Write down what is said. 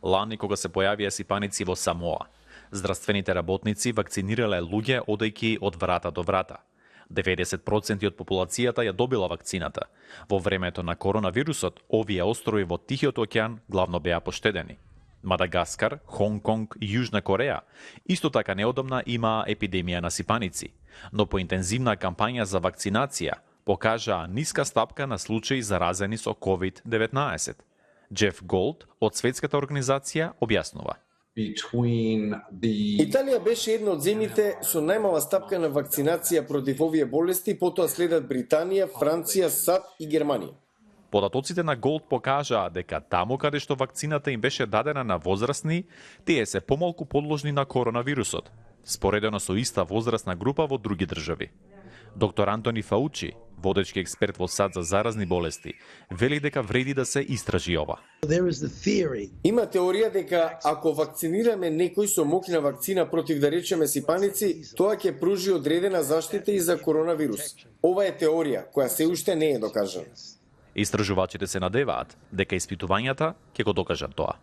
Лани кога се појавија сипаници во Самоа. Здравствените работници вакцинирале луѓе одејќи од врата до врата. 90% од популацијата ја добила вакцината. Во времето на коронавирусот, овие острови во Тихиот океан главно беа поштедени. Мадагаскар, Хонг Конг и Јужна Кореја исто така неодамна имаа епидемија на сипаници, но по интензивна кампања за вакцинација покажаа ниска стапка на случаи заразени со COVID-19. Джеф Голд од Светската организација објаснува. Италија беше една од земјите со најмала стапка на вакцинација против овие болести, потоа следат Британија, Франција, САД и Германија. Податоците на Голд покажаа дека таму каде што вакцината им беше дадена на возрастни, тие се помалку подложни на коронавирусот, споредено со иста возрастна група во други држави. Доктор Антони Фаучи, водечки експерт во САД за заразни болести, вели дека вреди да се истражи ова. Има теорија дека ако вакцинираме некој со мокна вакцина против, да речеме, сипаници, тоа ќе пружи одредена заштита и за коронавирус. Ова е теорија која се уште не е докажана. Истражувачите се надеваат дека испитувањата ќе го докажат тоа.